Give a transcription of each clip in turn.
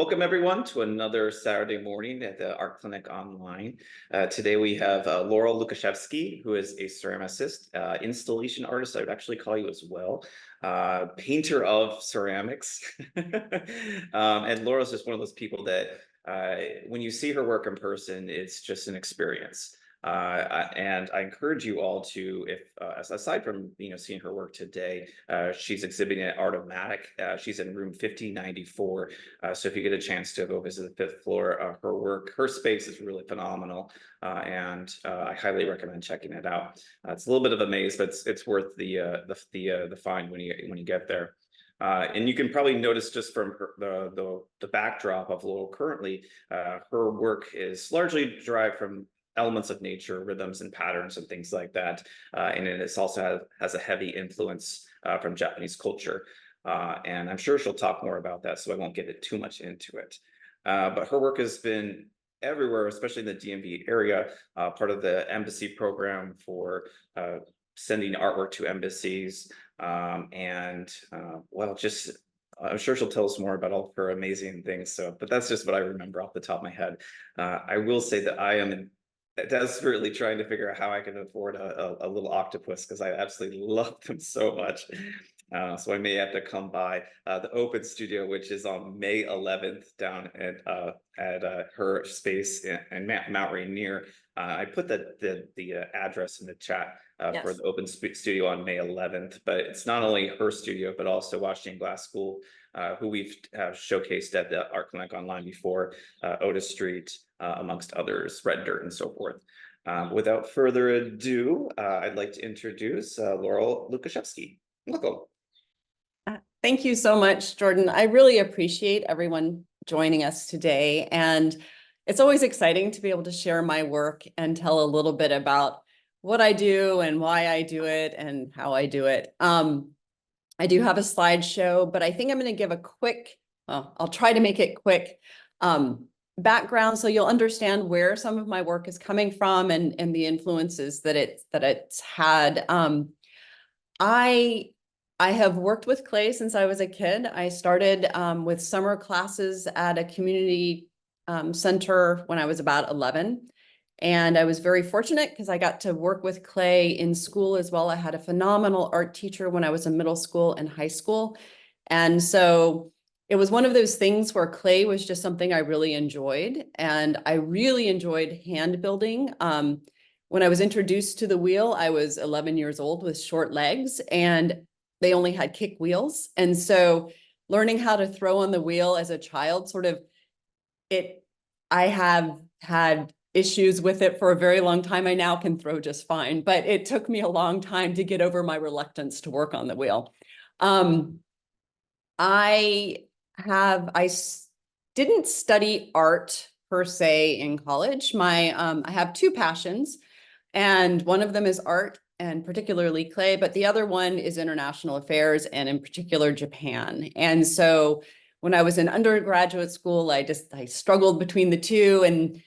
Welcome everyone to another Saturday morning at the Art Clinic Online. Today we have Laurel Lukaszewski, who is a ceramicist, installation artist, I would actually call you as well, painter of ceramics. And Laurel's just one of those people that when you see her work in person, it's just an experience. And I encourage you all to, if aside from seeing her work today, she's exhibiting at Art of Matic. She's in room 5094. So if you get a chance to go visit the 5th floor, her space is really phenomenal, and I highly recommend checking it out. It's a little bit of a maze, but it's worth the find when you get there. And you can probably notice just from the backdrop of Laurel currently, her work is largely derived from elements of nature, rhythms and patterns and things like that. And it also has a heavy influence from Japanese culture. And I'm sure she'll talk more about that, so I won't get it too much into it. But her work has been everywhere, especially in the DMV area, part of the Embassy Program for sending artwork to embassies. Well, just I'm sure she'll tell us more about all of her amazing things. But that's just what I remember off the top of my head. I will say that I am desperately trying to figure out how I can afford a little octopus, because I absolutely love them so much. So I may have to come by the open studio, which is on May 11th down at her space in Mount Rainier. I put the address in the chat for the open studio on May 11th, but it's not only her studio, but also Washington Glass School, who we've showcased at the Art Clinic Online before, Otis Street, amongst others, Red Dirt and so forth. Without further ado, I'd like to introduce Laurel Lukaszewski. Welcome. Thank you so much, Jordan. I really appreciate everyone joining us today. And it's always exciting to be able to share my work and tell a little bit about what I do and why I do it and how I do it. I do have a slideshow, but I think I'm going to give a quick, well, I'll try to make it quick, background so you'll understand where some of my work is coming from and the influences that it's had. I have worked with clay since I was a kid. I started with summer classes at a community center when I was about 11. And I was very fortunate because I got to work with clay in school as well. I had a phenomenal art teacher when I was in middle school and high school. And so it was one of those things where clay was just something I really enjoyed. And I really enjoyed hand building. When I was introduced to the wheel, I was 11 years old with short legs, and they only had kick wheels. And so learning how to throw on the wheel as a child, I have had issues with it for a very long time. I now can throw just fine, but it took me a long time to get over my reluctance to work on the wheel. I didn't study art per se in college. I have two passions, and one of them is art and particularly clay, but the other one is international affairs and in particular Japan. And so when I was in undergraduate school, I struggled between the two, and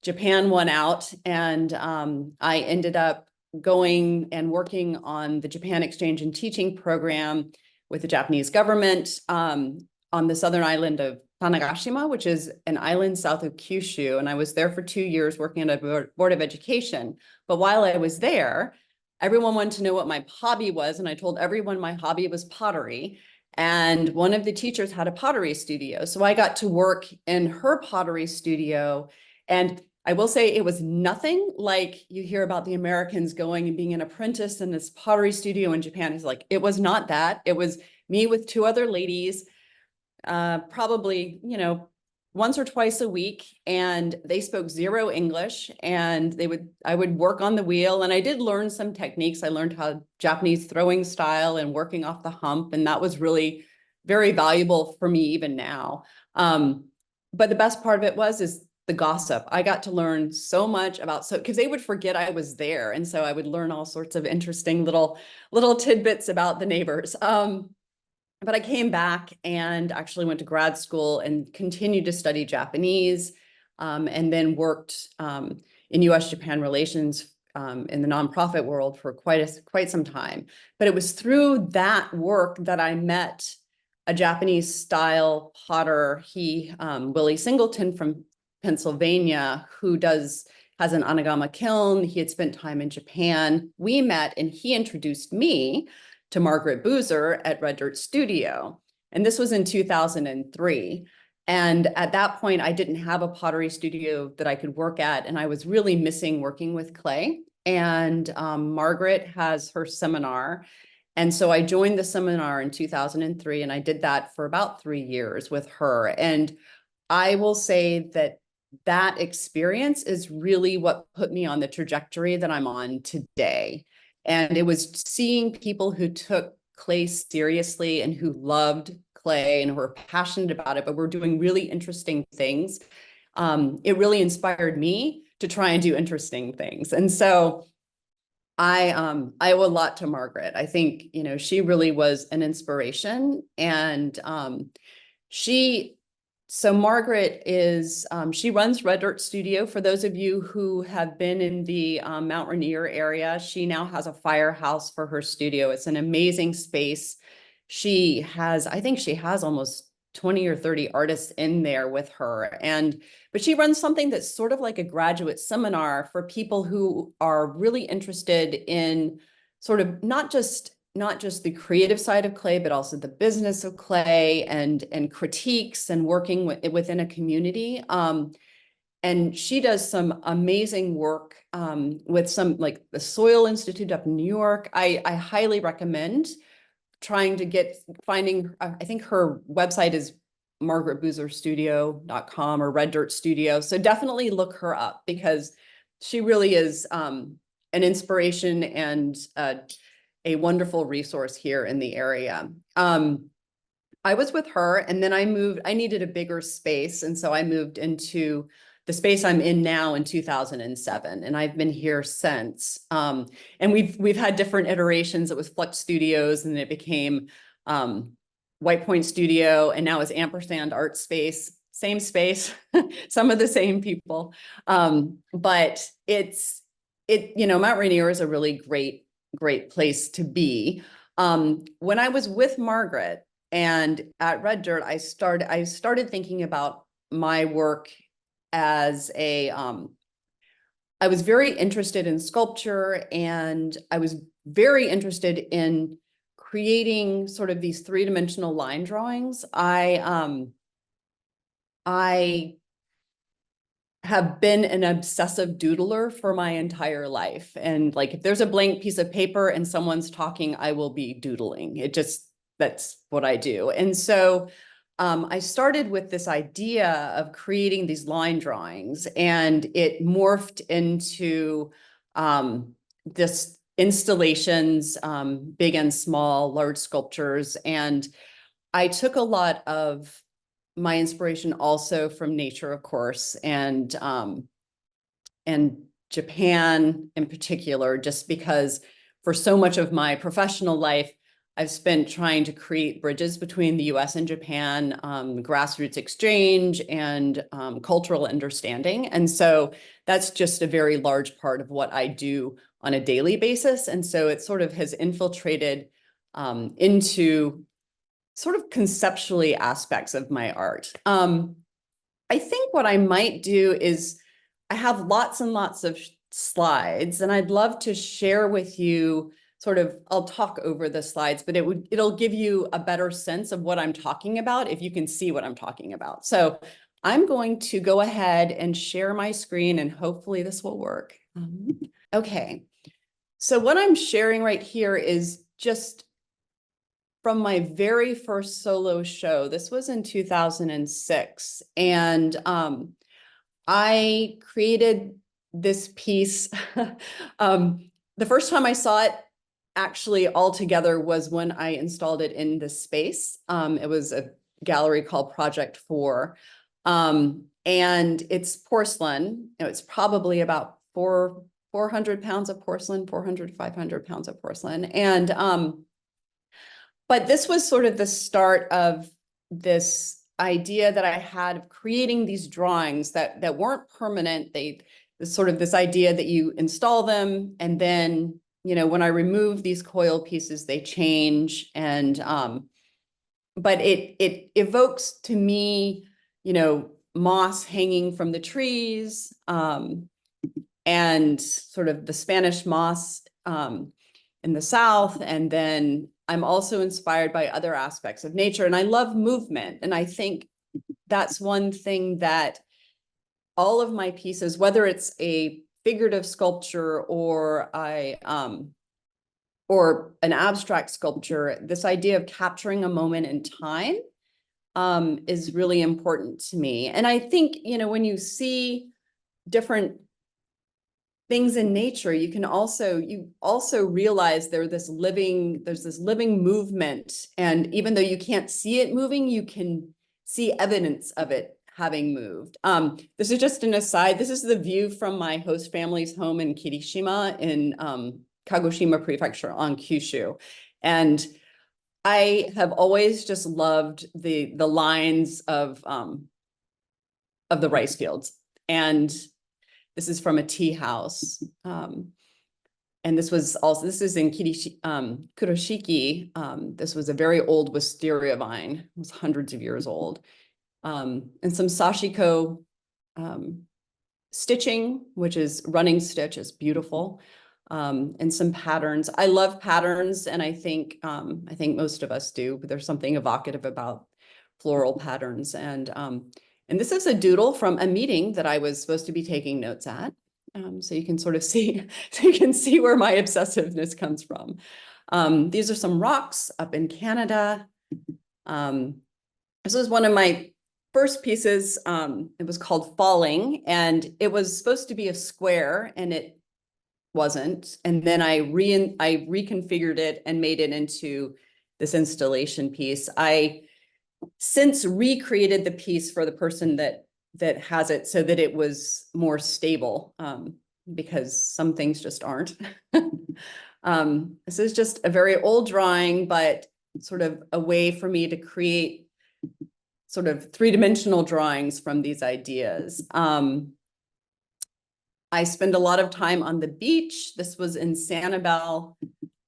Japan won out, and I ended up going and working on the Japan Exchange and Teaching Program with the Japanese government on the southern island of Tanegashima, which is an island south of Kyushu. And I was there for 2 years working at a board of education. But while I was there, everyone wanted to know what my hobby was. And I told everyone my hobby was pottery. And one of the teachers had a pottery studio. So I got to work in her pottery studio. And I will say it was nothing like you hear about the Americans going and being an apprentice in this pottery studio in Japan. It's like, it was not that. It was me with 2 other ladies, probably, once or twice a week, and they spoke 0 English, and I would work on the wheel, and I did learn some techniques. I learned how Japanese throwing style and working off the hump, and that was really very valuable for me even now. But the best part of it is the gossip. I got to learn so much because they would forget I was there. And so I would learn all sorts of interesting little tidbits about the neighbors. But I came back and actually went to grad school and continued to study Japanese, and then worked in U.S. Japan relations in the nonprofit world for quite some time. But it was through that work that I met a Japanese style potter. Willie Singleton from Pennsylvania, who has an Anagama kiln. He had spent time in Japan. We met and he introduced me to Margaret Boozer at Red Dirt Studio. And this was in 2003. And at that point, I didn't have a pottery studio that I could work at. And I was really missing working with clay. And Margaret has her seminar. And so I joined the seminar in 2003, and I did that for about 3 years with her. And I will say that that experience is really what put me on the trajectory that I'm on today. And it was seeing people who took clay seriously and who loved clay and who were passionate about it, but were doing really interesting things. It really inspired me to try and do interesting things. And so I owe a lot to Margaret. I think, you know, she really was an inspiration. And so Margaret is, she runs Red Dirt Studio. For those of you who have been in the Mount Rainier area, she now has a firehouse for her studio. It's an amazing space. I think she has almost 20 or 30 artists in there with her. But she runs something that's sort of like a graduate seminar for people who are really interested in sort of not just the creative side of clay, but also the business of clay and critiques and working within a community. And she does some amazing work with some, like the Soil Institute up in New York. I highly recommend finding, I think her website is margaretboozerstudio.com or Red Dirt Studio. So definitely look her up, because she really is an inspiration and a wonderful resource here in the area. I was with her, and then I needed a bigger space. And so I moved into the space I'm in now in 2007, and I've been here since. And we've had different iterations. It was Flex Studios, and it became White Point Studio, and now it's Ampersand Art Space. Same space, some of the same people. But Mount Rainier is a really great place to be. When I was with Margaret and at Red Dirt, I started thinking about my work as I was very interested in sculpture, and I was very interested in creating sort of these three-dimensional line drawings. I have been an obsessive doodler for my entire life. And like, if there's a blank piece of paper and someone's talking, I will be doodling. That's what I do. And so I started with this idea of creating these line drawings, and it morphed into this installations, big and small, large sculptures. And I took a lot of my inspiration also from nature, of course, and Japan in particular, just because for so much of my professional life, I've spent trying to create bridges between the U.S. and Japan, grassroots exchange and cultural understanding. And so that's just a very large part of what I do on a daily basis. And so it sort of has infiltrated into sort of conceptually aspects of my art. I think what I might do is I have lots and lots of slides, and I'd love to share with you I'll talk over the slides, but it'll give you a better sense of what I'm talking about if you can see what I'm talking about. So I'm going to go ahead and share my screen, and hopefully this will work. Okay, so what I'm sharing right here is just from my very first solo show. This was in 2006, and I created this piece. The first time I saw it actually all together was when I installed it in this space. It was a gallery called Project 4. And it's porcelain. It's probably about 400 pounds of porcelain, 400 to 500 pounds of porcelain. And but this was sort of the start of this idea that I had of creating these drawings that weren't permanent. Sort of this idea that you install them, and then when I remove these coil pieces, they change. And but it evokes to me, you know, moss hanging from the trees, and sort of the Spanish moss in the South. And then I'm also inspired by other aspects of nature, and I love movement. And I think that's one thing that all of my pieces, whether it's a figurative sculpture or or an abstract sculpture, this idea of capturing a moment in time is really important to me. And I think, you know, when you see different things in nature, you also realize there's this living movement. And even though you can't see it moving, you can see evidence of it having moved. This is just an aside. This is the view from my host family's home in Kirishima in Kagoshima Prefecture on Kyushu. And I have always just loved the lines of the rice fields. And this is from a tea house. And this is in Kuroshiki. This was a very old wisteria vine. It was hundreds of years old. And some sashiko stitching, which is running stitch, is beautiful. And some patterns. I love patterns, and I think most of us do, but there's something evocative about floral patterns. And this is a doodle from a meeting that I was supposed to be taking notes at. So you can sort of see, where my obsessiveness comes from. These are some rocks up in Canada. This was one of my first pieces. It was called Falling, and it was supposed to be a square, and it wasn't. And then I reconfigured it and made it into this installation piece. I since recreated the piece for the person that has it so that it was more stable, because some things just aren't. This is just a very old drawing, but sort of a way for me to create sort of three-dimensional drawings from these ideas. I spend a lot of time on the beach. This was in Sanibel.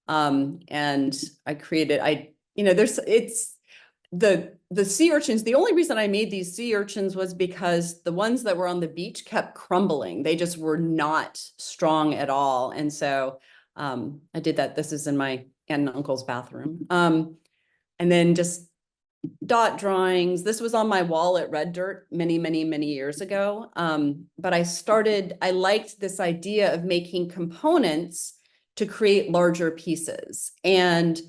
And I created, the sea urchins. The only reason I made these sea urchins was because the ones that were on the beach kept crumbling. They just were not strong at all. And so I did that. This is in my aunt and uncle's bathroom. And then just dot drawings. This was on my wall at Red Dirt many, many, many years ago. But I liked this idea of making components to create larger pieces. And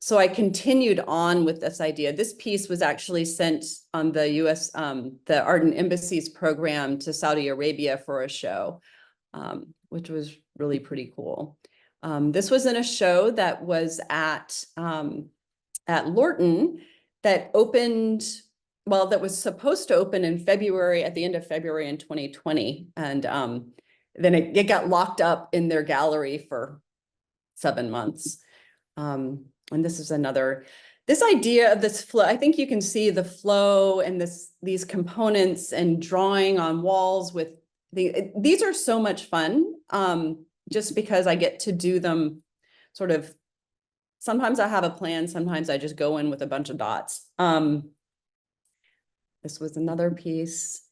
so I continued on with this idea. This piece was actually sent on the U.S. The Art and Embassies Program to Saudi Arabia for a show, which was really pretty cool. This was in a show that was at Lorton that opened, that was supposed to open in February, at the end of February in 2020. And then it got locked up in their gallery for 7 months. And this is this idea of this flow. I think you can see the flow and these components and drawing on walls with these are so much fun, just because I get to do them sort of. Sometimes I have a plan. Sometimes I just go in with a bunch of dots. This was another piece.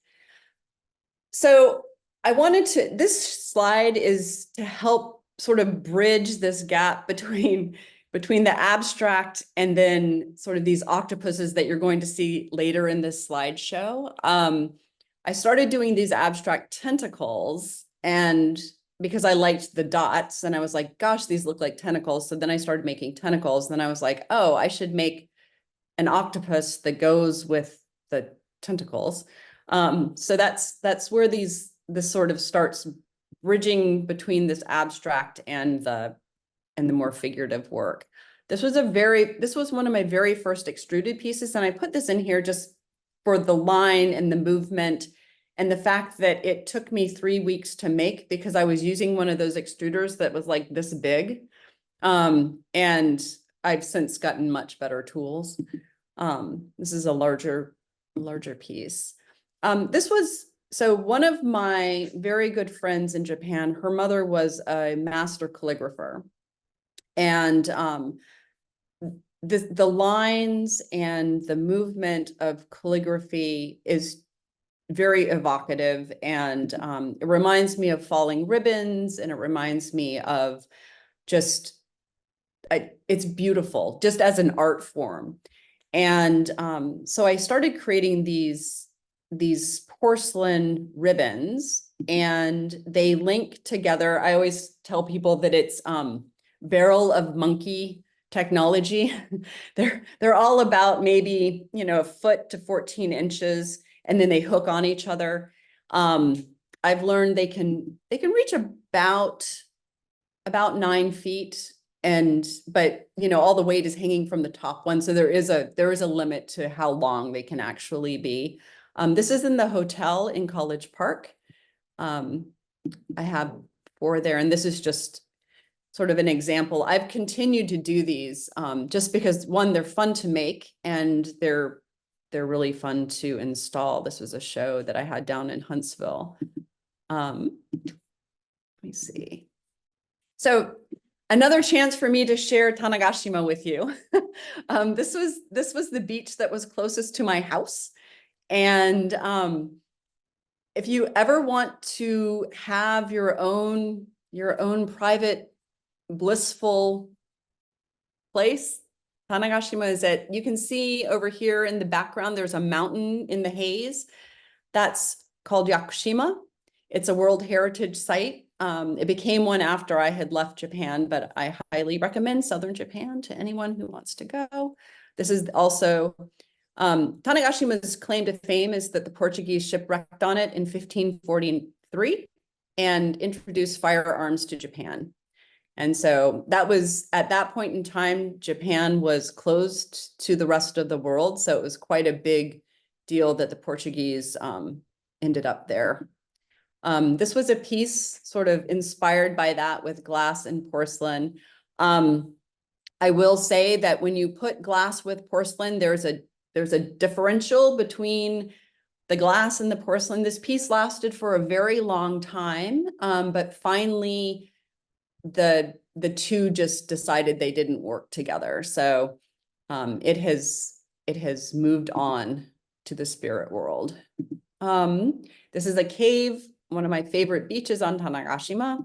So this slide is to help sort of bridge this gap between the abstract and then sort of these octopuses that you're going to see later in this slideshow. I started doing these abstract tentacles, and because I liked the dots, and I was like, gosh, these look like tentacles. So then I started making tentacles. Then I was like, oh, I should make an octopus that goes with the tentacles. So that's where this sort of starts bridging between this abstract and the more figurative work. This was one of my very first extruded pieces. And I put this in here just for the line and the movement and the fact that it took me 3 weeks to make because I was using one of those extruders that was like this big. And I've since gotten much better tools. This is a larger piece. So one of my very good friends in Japan, her mother was a master calligrapher. And the lines and the movement of calligraphy is very evocative, and it reminds me of falling ribbons, and it reminds me of just, it's beautiful just as an art form. And so I started creating these porcelain ribbons, and they link together. I always tell people that it's barrel of monkey technology. They're all about maybe, you know, a foot to 14 inches, and then they hook on each other. I've learned they can reach about 9 feet, but you know, all the weight is hanging from the top one, so there is a limit to how long they can actually be. This is in the hotel in College Park. I have 4 there, and this is just sort of an example. I've continued to do these just because, one, they're fun to make, and they're really fun to install. This was a show that I had down in Huntsville. Let me see. So another chance for me to share Tanegashima with you. This was the beach that was closest to my house. And if you ever want to have your own private blissful place, Tanegashima is it. You can see over here in the background, there's a mountain in the haze. That's called Yakushima. It's a World Heritage Site. It became one after I had left Japan, but I highly recommend Southern Japan to anyone who wants to go. This is also, Tanegashima's claim to fame is that the Portuguese shipwrecked on it in 1543 and introduced firearms to Japan. And so that was, at that point in time, Japan was closed to the rest of the world. So it was quite a big deal that the Portuguese ended up there. This was a piece sort of inspired by that, with glass and porcelain. I will say that when you put glass with porcelain, there's a differential between the glass and the porcelain. This piece lasted for a very long time, but finally the two just decided they didn't work together. So it has moved on to the spirit world. This is a cave, one of my favorite beaches on Tanegashima.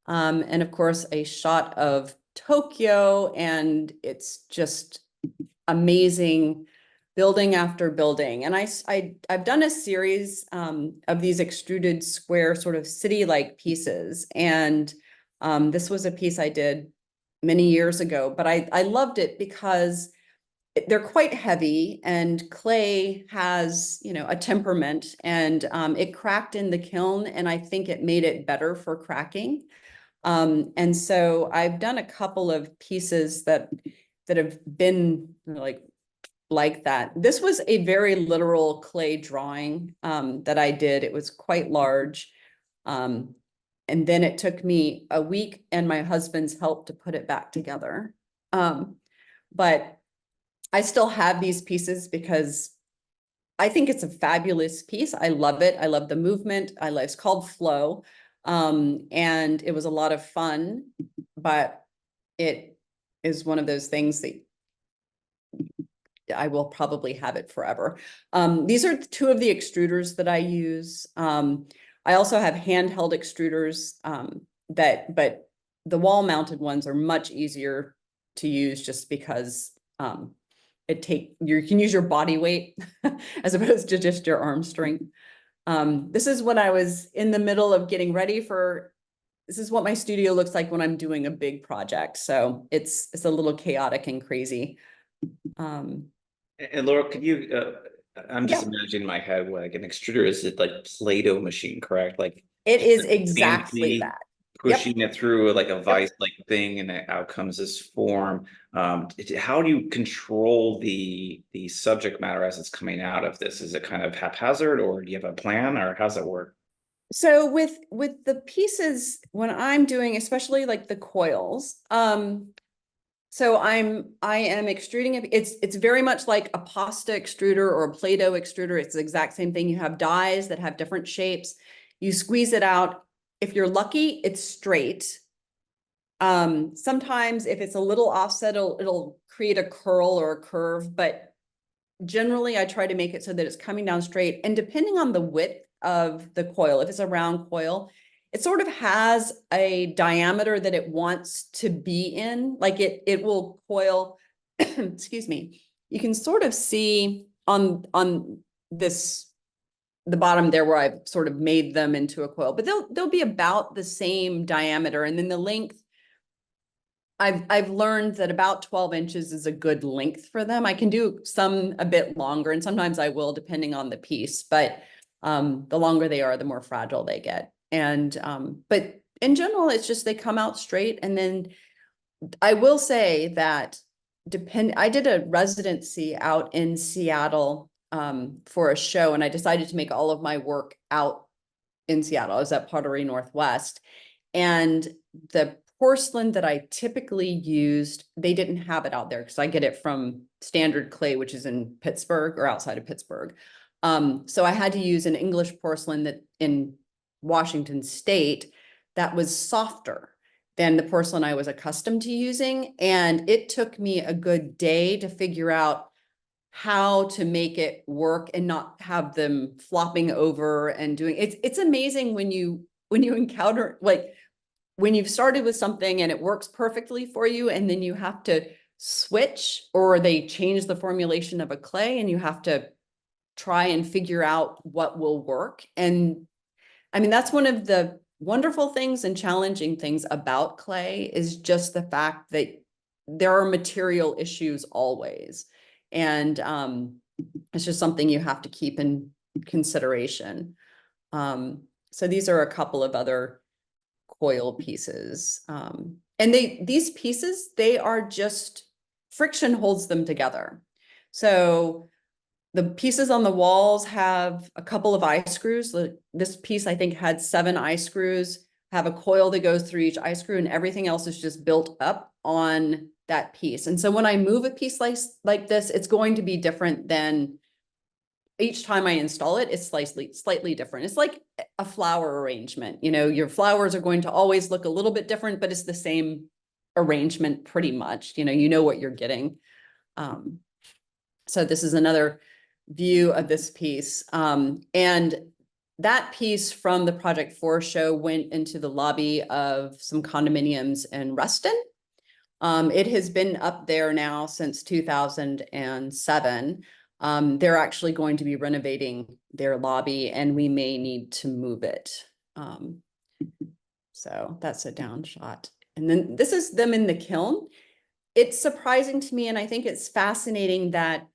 And of course, a shot of Tokyo, and it's just amazing, building after building. And I've done a series of these extruded square sort of city-like pieces. And this was a piece I did many years ago, but I loved it because they're quite heavy, and clay has, you know, a temperament, and it cracked in the kiln, and I think it made it better for cracking. And so I've done a couple of pieces that have been like that. This was a very literal clay drawing that I did. It was quite large. And then it took me a week and my husband's help to put it back together. But I still have these pieces because I think it's a fabulous piece. I love it. I love the movement. It's called Flow. And it was a lot of fun, but it is one of those things that I will probably have it forever. These are 2 of the extruders that I use. I also have handheld extruders but the wall mounted ones are much easier to use, just because you can use your body weight as opposed to just your arm strength. This is when I was in the middle of getting ready for, this is what my studio looks like when I'm doing a big project. So it's a little chaotic and crazy. And Laura, could you, I'm just imagining in my head, like an extruder is it like Play-Doh machine, correct? Like it is exactly that. Pushing it through like a vice-like thing, and out comes this form. How do you control the subject matter as it's coming out of this? Is it kind of haphazard, or do you have a plan, or how's it work? So with the pieces, when I'm doing, especially like the coils, so I am extruding it. It's very much like a pasta extruder or a Play-Doh extruder. It's the exact same thing. You have dies that have different shapes. You squeeze it out. If you're lucky, it's straight. Sometimes if it's a little offset, it'll create a curl or a curve, but generally I try to make it so that it's coming down straight. And depending on the width of the coil, if it's a round coil, it sort of has a diameter that it wants to be in, like it will coil, excuse me. You can sort of see on this, the bottom there where I've sort of made them into a coil, but they'll be about the same diameter. And then the length, I've learned that about 12 inches is a good length for them. I can do some a bit longer, and sometimes I will depending on the piece, but the longer they are, the more fragile they get. And but in general, it's just they come out straight. And then I will say that I did a residency out in Seattle for a show, and I decided to make all of my work out in Seattle. I was at Pottery Northwest, and the porcelain that I typically used, they didn't have it out there because I get it from Standard Clay, which is in Pittsburgh or outside of Pittsburgh. So I had to use an English porcelain that in Washington State that was softer than the porcelain I was accustomed to using. And it took me a good day to figure out how to make it work and not have them flopping over and doing it's amazing when you encounter, like, when you've started with something and it works perfectly for you, and then you have to switch, or they change the formulation of a clay and you have to try and figure out what will work. And I mean, that's one of the wonderful things and challenging things about clay, is just the fact that there are material issues always. And it's just something you have to keep in consideration. So these are a couple of other coil pieces. And these pieces, they are just, friction holds them together. So the pieces on the walls have a couple of eye screws. This piece, I think, had 7 eye screws, have a coil that goes through each eye screw, and everything else is just built up on that piece. And so when I move a piece like this, it's going to be different than each time I install it. It's slightly different. It's like a flower arrangement. You know, your flowers are going to always look a little bit different, but it's the same arrangement pretty much. You know what you're getting. So this is another view of this piece. And that piece from the Project 4 show went into the lobby of some condominiums in Ruston. It has been up there now since 2007. They're actually going to be renovating their lobby, and we may need to move it. So that's a down shot. And then this is them in the kiln. It's surprising to me, and I think it's fascinating that,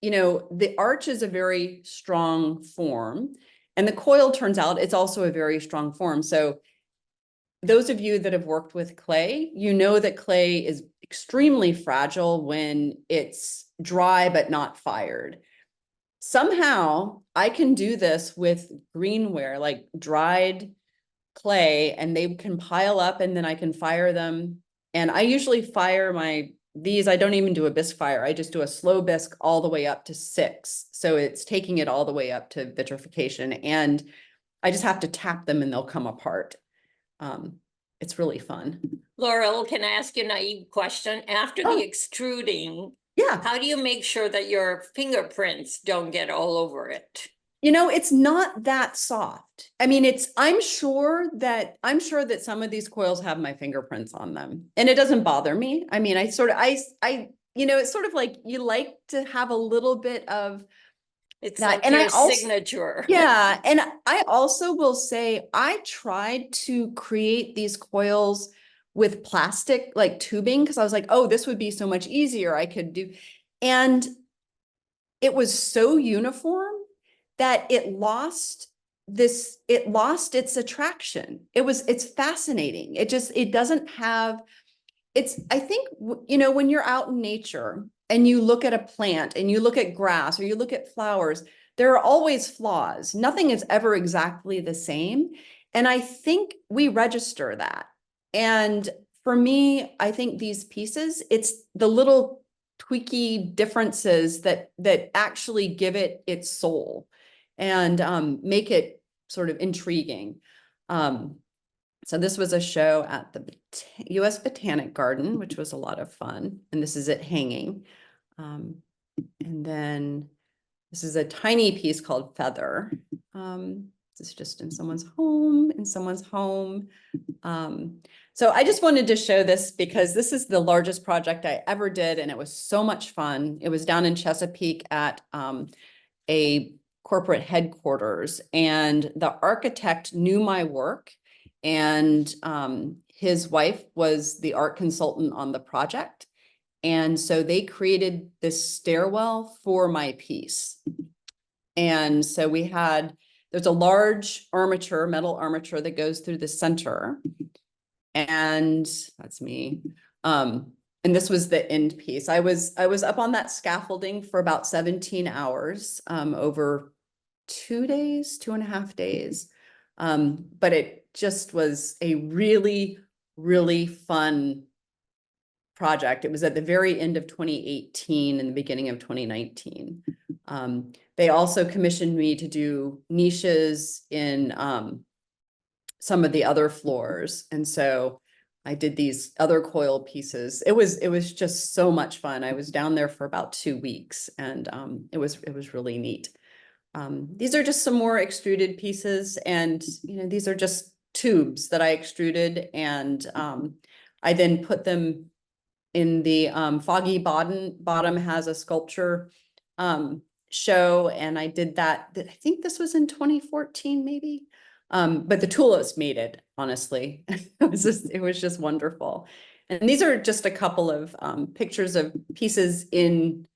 you know, the arch is a very strong form, and the coil, turns out, it's also a very strong form. So those of you that have worked with clay, you know that clay is extremely fragile when it's dry but not fired. Somehow I can do this with greenware, like dried clay, and they can pile up, and then I can fire them. And I usually fire these, I don't even do a bisque fire. I just do a slow bisque all the way up to 6. So it's taking it all the way up to vitrification, and I just have to tap them and they'll come apart. It's really fun. Laurel, can I ask you a naive question? After the extruding, yeah, how do you make sure that your fingerprints don't get all over it? You know, it's not that soft. I mean, I'm sure that some of these coils have my fingerprints on them, and it doesn't bother me. I mean, it's sort of like you like to have a little bit of it's that. like And your signature. Yeah. And I also will say, I tried to create these coils with plastic, like tubing, because I was like, oh, this would be so much easier. I could do, and it was so uniform that it lost its attraction. It's fascinating. It doesn't have, I think, you know, when you're out in nature and you look at a plant and you look at grass or you look at flowers, there are always flaws. Nothing is ever exactly the same. And I think we register that. And for me, I think these pieces, it's the little tweaky differences that actually give it its soul and make it sort of intriguing. So this was a show at the U.S. Botanic Garden, which was a lot of fun. And this is it hanging. And then this is a tiny piece called Feather. This is just in someone's home, So I just wanted to show this because this is the largest project I ever did, and it was so much fun. It was down in Chesapeake at a corporate headquarters, and the architect knew my work, and his wife was the art consultant on the project. And so they created this stairwell for my piece. And so there's a large armature, metal armature that goes through the center. And that's me. And this was the end piece. I was up on that scaffolding for about 17 hours over 2.5 days. But it just was a really, really fun project. It was at the very end of 2018 and the beginning of 2019. They also commissioned me to do niches in some of the other floors. And so I did these other coil pieces. It was just so much fun. I was down there for about 2 weeks, and it was really neat. These are just some more extruded pieces, and these are just tubes that I extruded, and I then put them in the Foggy Bottom has a sculpture show, and I did that. I think this was in 2014, maybe. But the Tulips made it, honestly. It was just wonderful. And these are just a couple of pictures of pieces in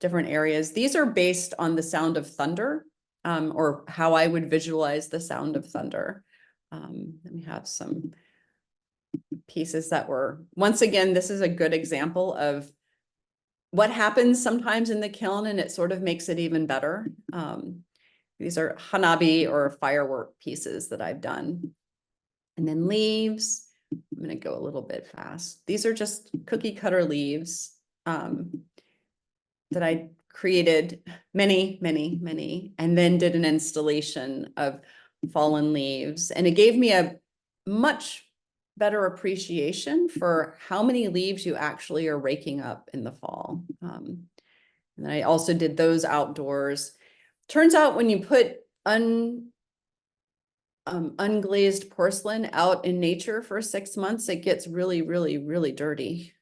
different areas. These are based on the sound of thunder, or how I would visualize the sound of thunder. Let me have some pieces that were, once again, this is a good example of what happens sometimes in the kiln, and it sort of makes it even better. These are hanabi or firework pieces that I've done. And then leaves, I'm going to go a little bit fast. These are just cookie cutter leaves that I created many, and then did an installation of fallen leaves. And it gave me a much better appreciation for how many leaves you actually are raking up in the fall. And then I also did those outdoors. Turns out when you put unglazed porcelain out in nature for 6 months, it gets really, really, really dirty.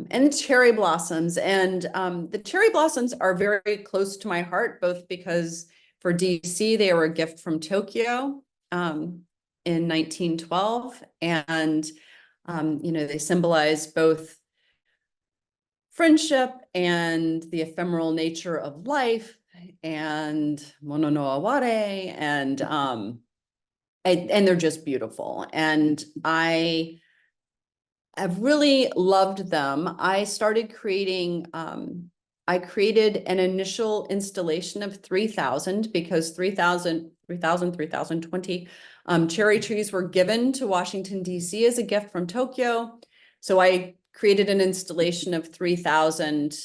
And cherry blossoms. And the cherry blossoms are very close to my heart, both because for DC, they were a gift from Tokyo in 1912. And, they symbolize both friendship and the ephemeral nature of life, and mono no aware, and they're just beautiful. And I have really loved them. I started creating, I created an initial installation of 3,000 because 3,020 cherry trees were given to Washington, D.C. as a gift from Tokyo. So I created an installation of 3,000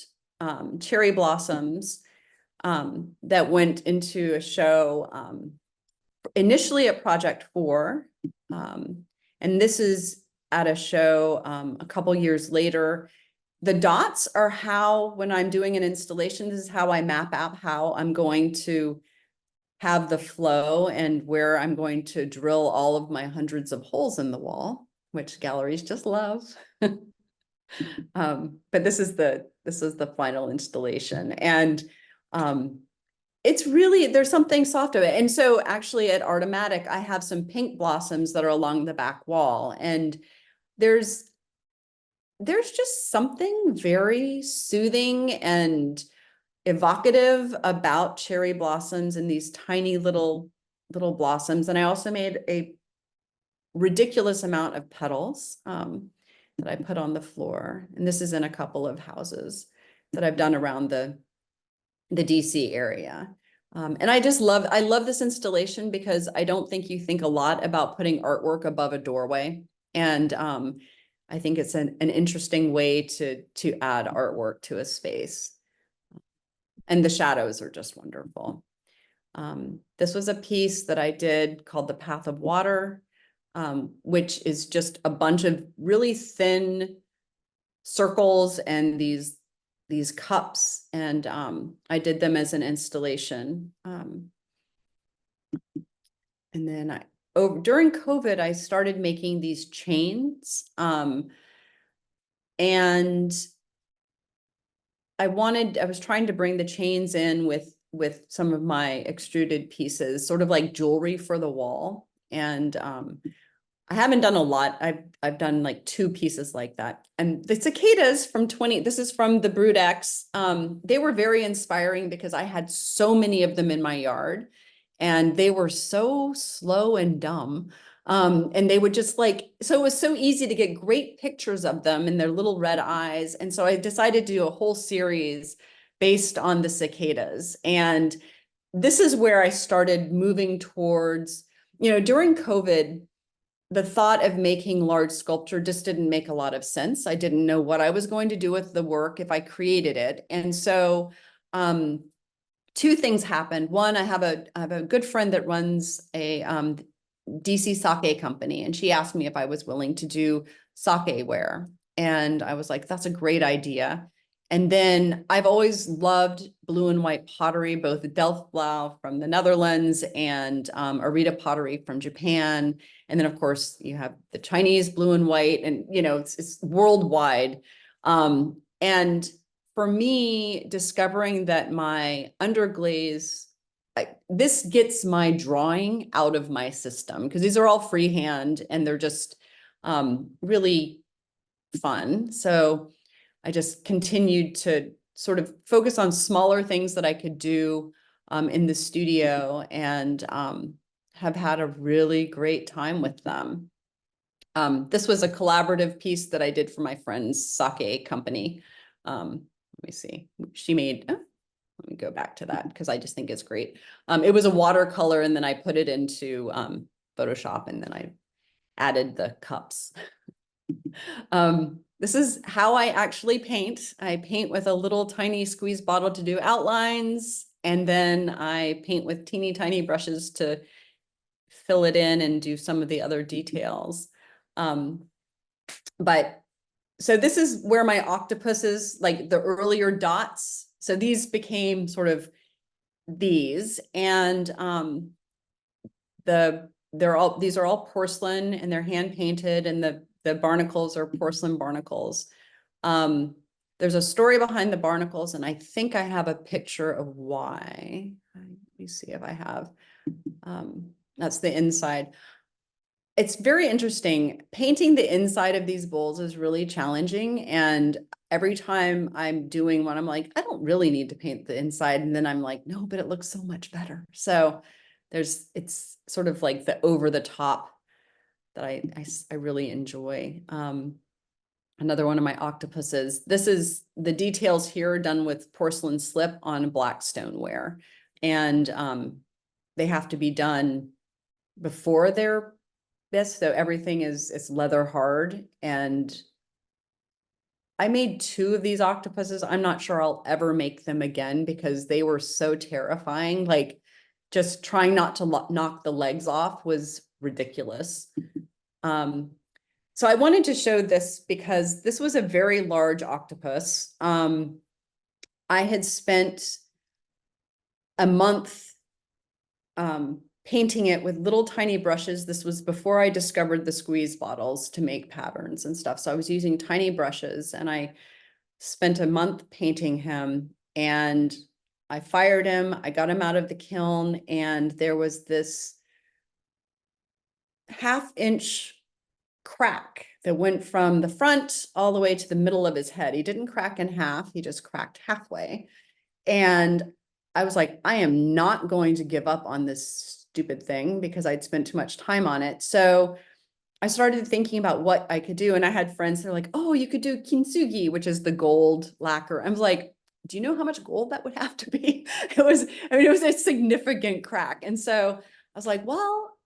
cherry blossoms that went into a show initially at Project 4. And this is at a show a couple years later. The dots are how, when I'm doing an installation, this is how I map out how I'm going to have the flow and where I'm going to drill all of my hundreds of holes in the wall, which galleries just love. But this is the final installation, and it's really, there's something soft of it. And so actually at Artomatic, I have some pink blossoms that are along the back wall, and there's just something very soothing and evocative about cherry blossoms and these tiny little blossoms. And I also made a ridiculous amount of petals that I put on the floor. And this is in a couple of houses that I've done around the DC area. And I love this installation because I don't think you think a lot about putting artwork above a doorway. And I think it's an interesting way to add artwork to a space. And the shadows are just wonderful. This was a piece that I did called The Path of Water, which is just a bunch of really thin circles and these cups, and I did them as an installation. And then during COVID, I started making these chains, and I was trying to bring the chains in with some of my extruded pieces, sort of like jewelry for the wall. And I haven't done a lot. I've done like 2 pieces like that. And the cicadas from this is from the Brood X. They were very inspiring because I had so many of them in my yard, and they were so slow and dumb. And they would just so it was so easy to get great pictures of them and their little red eyes. And so I decided to do a whole series based on the cicadas. And this is where I started moving towards, during COVID, the thought of making large sculpture just didn't make a lot of sense. I didn't know what I was going to do with the work if I created it. And so 2 things happened. One, I have a good friend that runs a DC sake company, and she asked me if I was willing to do sake ware. And I was like, that's a great idea. And then I've always loved blue and white pottery, both Delftblauw from the Netherlands and Arita pottery from Japan. And then, of course, you have the Chinese blue and white, and it's worldwide. And for me, discovering that my underglaze, this gets my drawing out of my system, because these are all freehand and they're just really fun. So I just continued to sort of focus on smaller things that I could do in the studio, and have had a really great time with them. This was a collaborative piece that I did for my friend's sake company. Let me see. She made, let me go back to that because I just think it's great. It was a watercolor, and then I put it into Photoshop, and then I added the cups. This is how I actually paint. I paint with a little tiny squeeze bottle to do outlines, and then I paint with teeny tiny brushes to fill it in and do some of the other details. But so this is where my octopuses, like the earlier dots, so these became sort of these, and these are all porcelain, and they're hand painted, and the barnacles are porcelain barnacles. There's a story behind the barnacles, and I think I have a picture of why. Let me see if I have. That's the inside. It's very interesting. Painting the inside of these bowls is really challenging. And every time I'm doing one, I'm like, I don't really need to paint the inside. And then I'm like, no, but it looks so much better. So it's sort of like the over the top that I really enjoy. Another one of my octopuses. This is the details here done with porcelain slip on black stoneware. And they have to be done before they're this, so everything is leather hard. And I made 2 of these octopuses. I'm not sure I'll ever make them again because they were so terrifying. Like, just trying not to knock the legs off was ridiculous. So I wanted to show this because this was a very large octopus. I had spent a month painting it with little tiny brushes. This was before I discovered the squeeze bottles to make patterns and stuff. So I was using tiny brushes, and I spent a month painting him, and I fired him. I got him out of the kiln, and there was this 1/2 inch crack that went from the front all the way to the middle of his head. He didn't crack in half. He just cracked halfway. And I was like, I am not going to give up on this stupid thing because I'd spent too much time on it. So I started thinking about what I could do. And I had friends that were like, oh, you could do kintsugi, which is the gold lacquer. I was like, do you know how much gold that would have to be? It was a significant crack. And so I was like, well,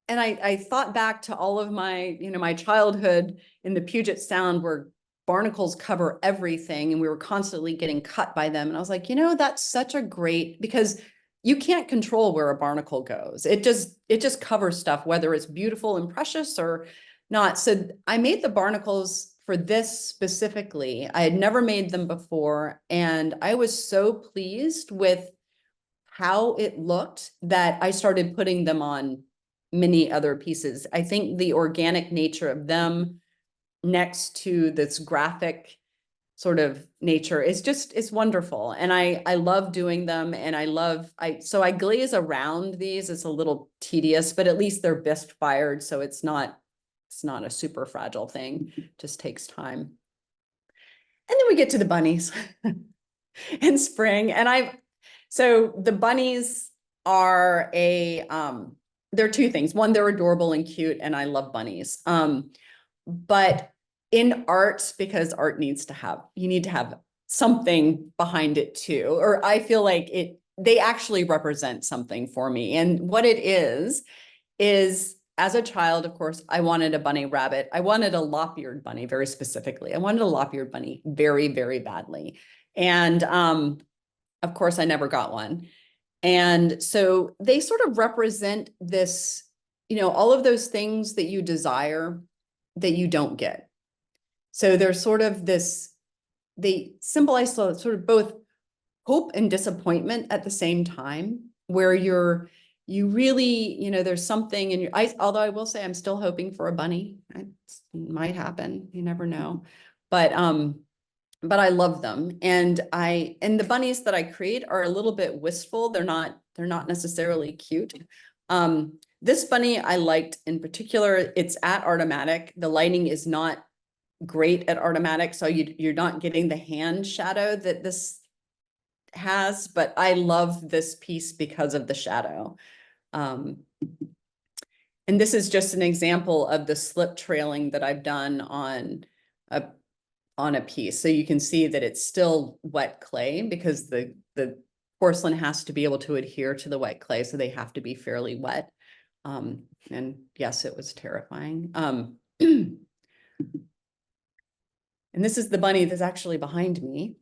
and I thought back to all of my, my childhood in the Puget Sound where barnacles cover everything, and we were constantly getting cut by them. And I was like, that's such a great, because you can't control where a barnacle goes. It just covers stuff, whether it's beautiful and precious or not. So I made the barnacles for this specifically. I had never made them before, and I was so pleased with how it looked that I started putting them on many other pieces. I think the organic nature of them next to this graphic sort of nature is just, it's wonderful. And I love doing them, and so I glaze around these. It's a little tedious, but at least they're bisque fired. So it's not a super fragile thing, it just takes time. And then we get to the bunnies in spring. And so the bunnies are they're two things. One, they're adorable and cute, and I love bunnies. But in art, because art you need to have something behind it too, or I feel like they actually represent something for me. And what it is as a child, of course, I wanted a bunny rabbit. I wanted a lop-eared bunny, very specifically. I wanted a lop-eared bunny very, very badly. And of course, I never got one. And so they sort of represent this, all of those things that you desire that you don't get. So there's sort of they symbolize sort of both hope and disappointment at the same time, where you really, there's something in although I will say I'm still hoping for a bunny. It might happen. You never know. But I love them. And the bunnies that I create are a little bit wistful. They're not necessarily cute. This bunny I liked in particular, it's at Artomatic. The lighting is not great at Artomatic, so you're not getting the hand shadow that this has, but I love this piece because of the shadow. And this is just an example of the slip trailing that I've done on a piece. So you can see that it's still wet clay, because the porcelain has to be able to adhere to the wet clay, so they have to be fairly wet. And yes, it was terrifying. And this is the bunny that's actually behind me.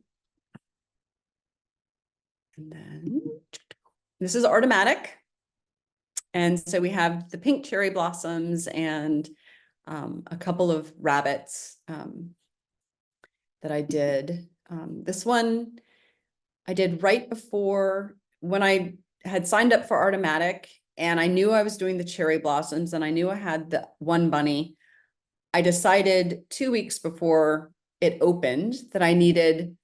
And then this is Artomatic. And so we have the pink cherry blossoms and a couple of rabbits that I did. This one I did right before, when I had signed up for Artomatic, and I knew I was doing the cherry blossoms, and I knew I had the one bunny. I decided 2 weeks before it opened that I needed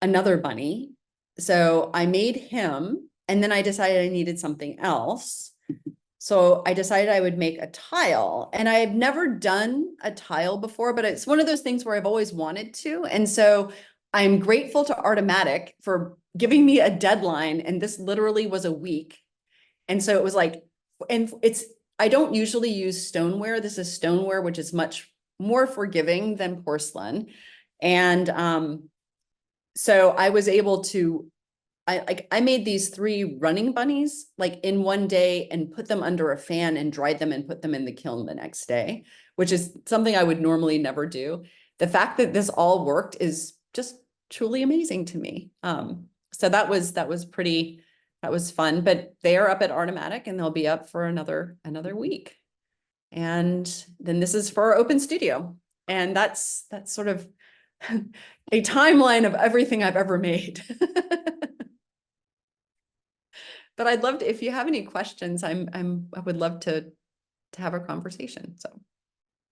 another bunny. So I made him, and then I decided I needed something else. So I decided I would make a tile, and I've never done a tile before, but it's one of those things where I've always wanted to. And so I'm grateful to Artomatic for giving me a deadline. And this literally was a week. And so it was like, I don't usually use stoneware. This is stoneware, which is much more forgiving than porcelain. And so I was able to, I made these 3 running bunnies like in one day, and put them under a fan and dried them and put them in the kiln the next day, which is something I would normally never do. The fact that this all worked is just truly amazing to me. So that was fun, but they are up at Artomatic, and they'll be up for another week. And then this is for our open studio. And that's sort of a timeline of everything I've ever made. But I'd love to, if you have any questions, I would love to have a conversation. So.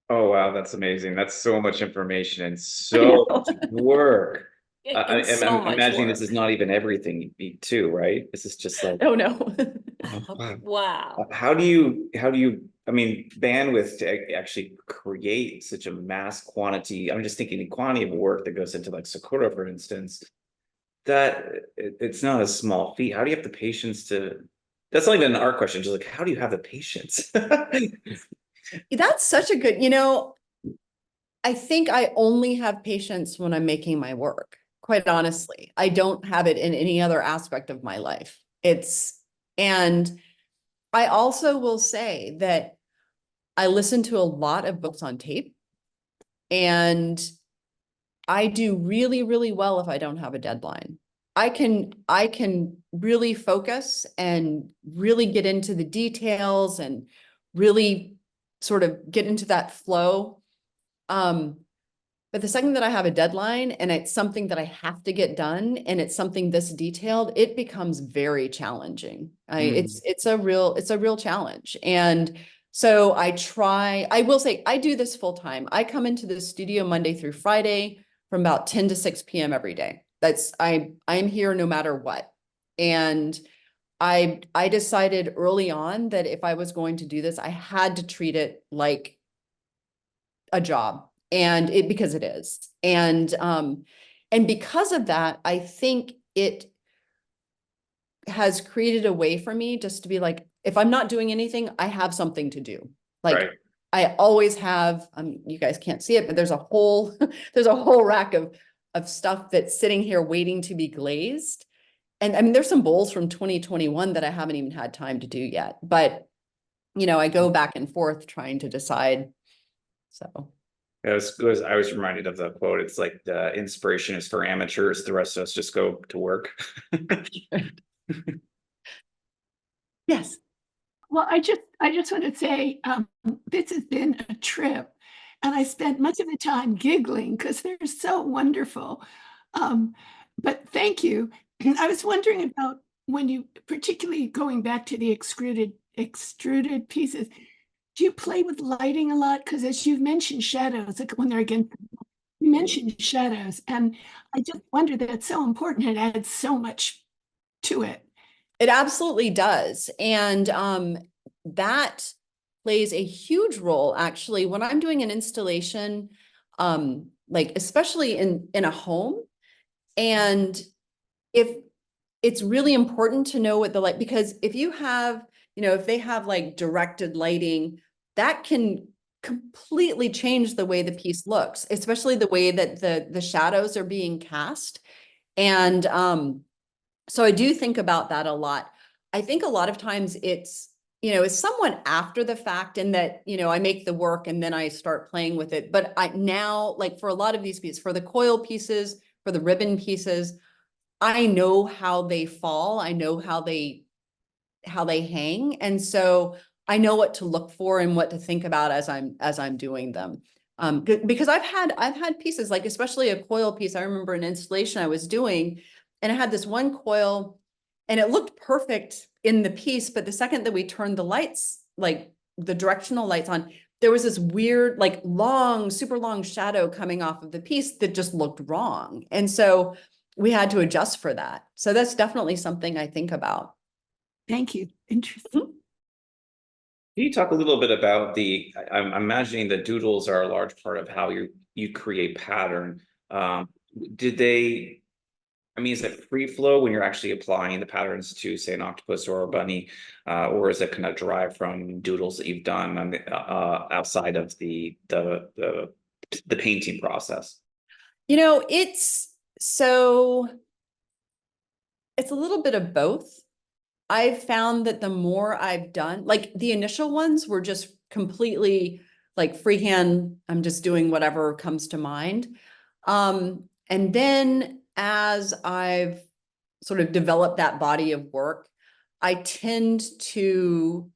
Oh, wow, that's amazing. That's so much information and so much work. I'm imagining this is not even everything you need too, right? This is just like, oh no. wow. Wow. How do you, I mean, bandwidth to actually create such a mass quantity? I'm just thinking the quantity of work that goes into like Sakura, for instance, that it's not a small feat. How do you have the patience to, that's not even an art question, just like, how do you have the patience? That's such a good, I think I only have patience when I'm making my work. Quite honestly, I don't have it in any other aspect of my life. And I also will say that I listen to a lot of books on tape, and I do really, really well if I don't have a deadline. I can really focus and really get into the details and really sort of get into that flow. But the second that I have a deadline and it's something that I have to get done and it's something this detailed, it becomes very challenging. It's a real challenge. And so I will say I do this full time. I come into the studio Monday through Friday from about 10 to 6 p.m. every day. I'm here no matter what. And I decided early on that if I was going to do this, I had to treat it like a job. Because it is. And because of that, I think it has created a way for me just to be like, if I'm not doing anything, I have something to do. Like Right. I always have, you guys can't see it, but there's a whole, there's a whole rack of stuff that's sitting here waiting to be glazed. And I mean, there's some bowls from 2021 that I haven't even had time to do yet, but I go back and forth trying to decide. So. I was reminded of the quote. It's like the inspiration is for amateurs. The rest of us just go to work. Yes. Well, I just want to say, this has been a trip, and I spent much of the time giggling because they're so wonderful. But thank you. I was wondering about when you, particularly going back to the extruded pieces, do you play with lighting a lot? Because as you've mentioned shadows, like when they're against, you mentioned shadows, and I just wonder that it's so important. It adds so much to it. It absolutely does. And that plays a huge role actually when I'm doing an installation, like especially in a home. And if it's really important to know what the light, because if you have, if they have like directed lighting, that can completely change the way the piece looks, especially the way that the shadows are being cast. And so I do think about that a lot. I think a lot of times it's somewhat after the fact, in that, I make the work and then I start playing with it. But I now, like for a lot of these pieces, for the coil pieces, for the ribbon pieces, I know how they fall. I know how they hang. And so I know what to look for and what to think about as I'm doing them. Because I've had pieces, like especially a coil piece. I remember an installation I was doing, and I had this one coil and it looked perfect in the piece. But the second that we turned the lights, like the directional lights on, there was this weird, like super long shadow coming off of the piece that just looked wrong. And so we had to adjust for that. So that's definitely something I think about. Thank you. Interesting. Can you talk a little bit about I'm imagining the doodles are a large part of how you create pattern. Is it free flow when you're actually applying the patterns to, say, an octopus or a bunny, or is it kind of derived from doodles that you've done on outside of the painting process? It's a little bit of both. I've found that the more I've done, like the initial ones were just completely like freehand. I'm just doing whatever comes to mind. And then as I've sort of developed that body of work, I tend to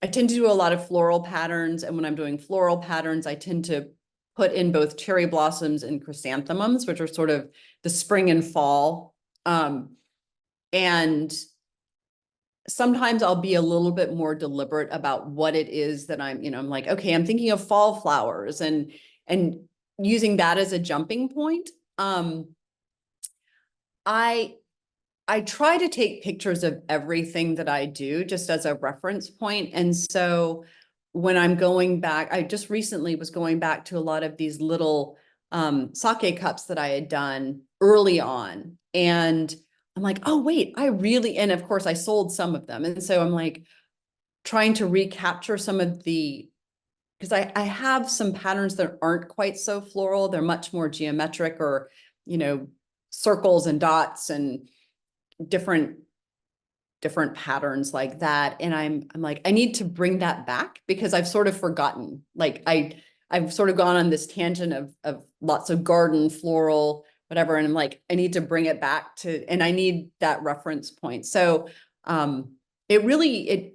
do a lot of floral patterns. And when I'm doing floral patterns, I tend to put in both cherry blossoms and chrysanthemums, which are sort of the spring and fall. And sometimes I'll be a little bit more deliberate about what it is that I'm like, okay, I'm thinking of fall flowers and using that as a jumping point. I try to take pictures of everything that I do just as a reference point. And so when I'm going back, I just recently was going back to a lot of these little sake cups that I had done early on. And I'm like, oh, wait, and of course I sold some of them. And so I'm like trying to recapture some of because I have some patterns that aren't quite so floral. They're much more geometric, or, circles and dots and different patterns like that. And I'm like, I need to bring that back because I've sort of forgotten. Like I've sort of gone on this tangent of lots of garden floral whatever. And I'm like, I need to bring it back to, and I need that reference point. So it really,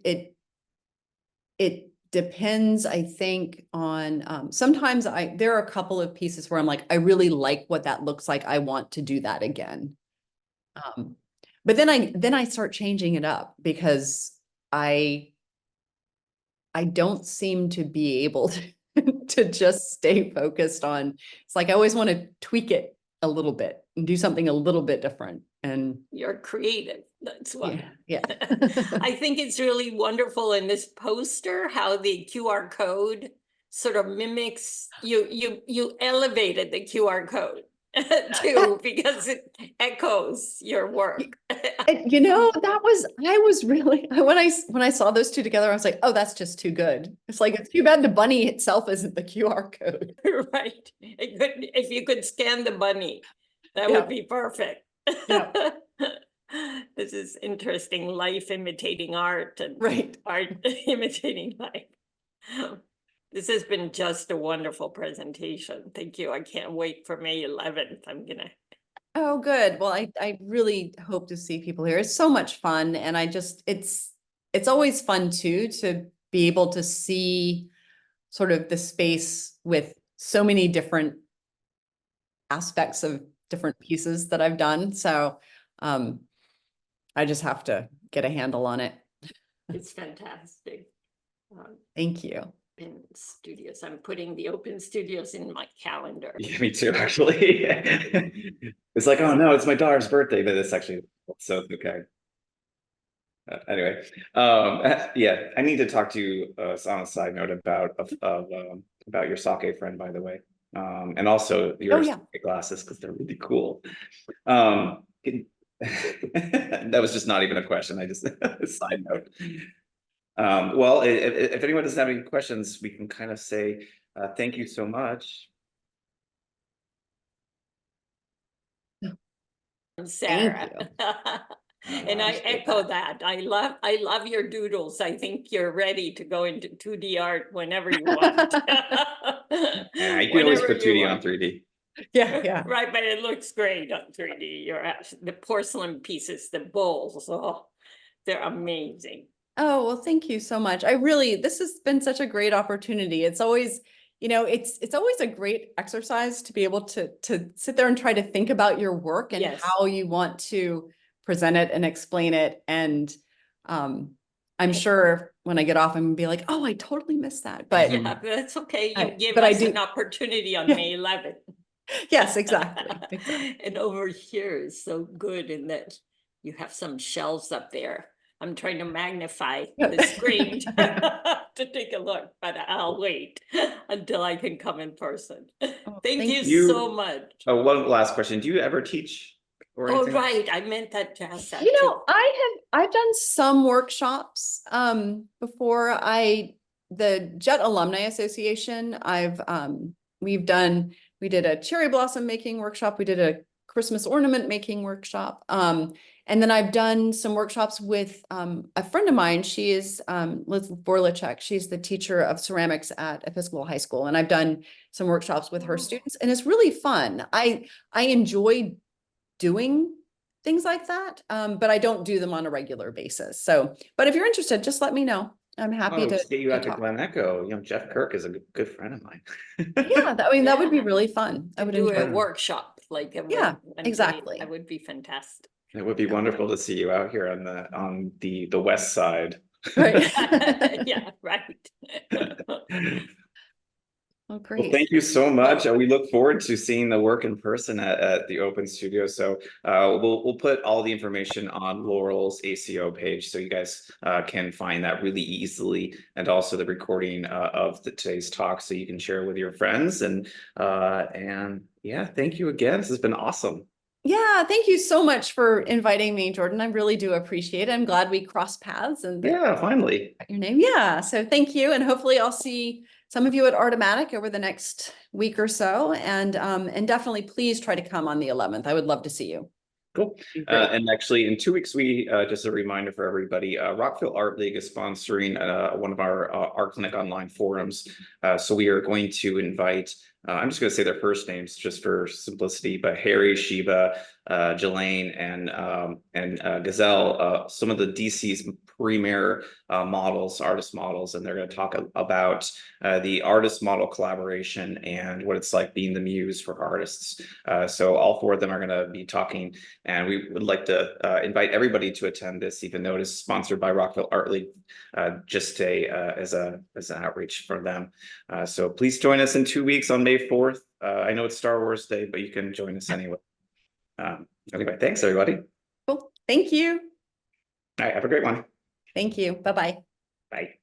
it depends, I think, on sometimes there are a couple of pieces where I'm like, I really like what that looks like. I want to do that again. But then I start changing it up because I don't seem to be able to just stay focused on, it's like I always want to tweak it a little bit and do something a little bit different. And You're creative. That's why. yeah. I think it's really wonderful in this poster how the QR code sort of mimics you elevated the QR code too because it echoes your work. You know, I was really, when I saw those two together, I was like, oh, that's just too good. It's like, it's too bad the bunny itself isn't the QR code. Right. If you could scan the bunny, that Yeah. would be perfect. Yeah. This is interesting, life imitating art and Right. art imitating life. This has been just a wonderful presentation. Thank you. I can't wait for May 11th. I'm gonna. Oh, good. Well, I really hope to see people here. It's so much fun. And it's always fun too, to be able to see sort of the space with so many different aspects of different pieces that I've done. So, I just have to get a handle on it. It's fantastic. Thank you. Open studios. I'm putting the open studios in my calendar. Yeah, me too, actually. It's like, oh no, it's my daughter's birthday, but it's actually, so it's okay. Anyway, yeah, I need to talk to you on a side note about your sake friend, by the way. And also your yeah. sake glasses, because they're really cool. That was just not even a question. I just side note. Well, if anyone doesn't have any questions, we can kind of say thank you so much. Sarah. Thank And I echo that. I love your doodles. I think you're ready to go into 2D art whenever you want. Yeah, you can always Whenever put you 2D on want. 3D. Yeah. Right, but it looks great on 3D. The porcelain pieces, the bowls, oh, they're amazing. Oh, well, thank you so much. This has been such a great opportunity. It's always, it's always a great exercise to be able to sit there and try to think about your work and Yes. how you want to present it and explain it. And I'm sure when I get off, I'm gonna be like, oh, I totally missed that. But Yeah, that's okay. You give but I us do- an opportunity on Yeah. May 11th. yes, exactly. And over here is so good in that you have some shelves up there. I'm trying to magnify the screen to take a look, but I'll wait until I can come in person. Oh, Thank you you. so much. Oh, one last question. Do you ever teach or Oh, anything? right. I meant that to ask that too. I've done some workshops before. The Jet Alumni Association, we did a cherry blossom making workshop, we did a Christmas ornament making workshop. And then I've done some workshops with a friend of mine. She is Liz Borlachek. She's the teacher of ceramics at Episcopal High School. And I've done some workshops with her students, and it's really fun. I enjoy doing things like that, but I don't do them on a regular basis. So, but if you're interested, just let me know. I'm happy to get you out to talk. Glen Echo. Jeff Kirk is a good friend of mine. Yeah, that would be really fun. I would do enjoy a it. workshop like Yeah, one day. exactly. That would be fantastic. It would be wonderful to see you out here on the west side. Right. Yeah, right. Oh, great. Well, thank you so much. We look forward to seeing the work in person at the Open Studio. So we'll put all the information on Laurel's ACO page, so you guys can find that really easily, and also the recording of today's talk, so you can share with your friends. And yeah, thank you again. This has been awesome. Yeah, thank you so much for inviting me, Jordan. I really do appreciate it. I'm glad we crossed paths and Yeah, finally. got your name. Yeah, so thank you, and hopefully I'll see some of you at Artomatic over the next week or so. And definitely please try to come on the 11th. I would love to see you. Cool. And actually, in 2 weeks, we just a reminder for everybody, Rockville Art League is sponsoring one of our Art Clinic online forums. So we are going to invite, I'm just going to say their first names just for simplicity, but Harry, Sheba, Jelaine, and Gazelle, some of the DC's premier models, artist models, and they're going to talk about the artist model collaboration and what it's like being the muse for artists. So all 4 of them are going to be talking, and we would like to invite everybody to attend this, even though it is sponsored by Rockville Art League, just as an outreach for them. So please join us in 2 weeks on May 4th. I know it's Star Wars Day, but you can join us anyway. Anyway, thanks everybody. Cool. Thank you. All right, have a great one. Thank you. Bye-bye. Bye.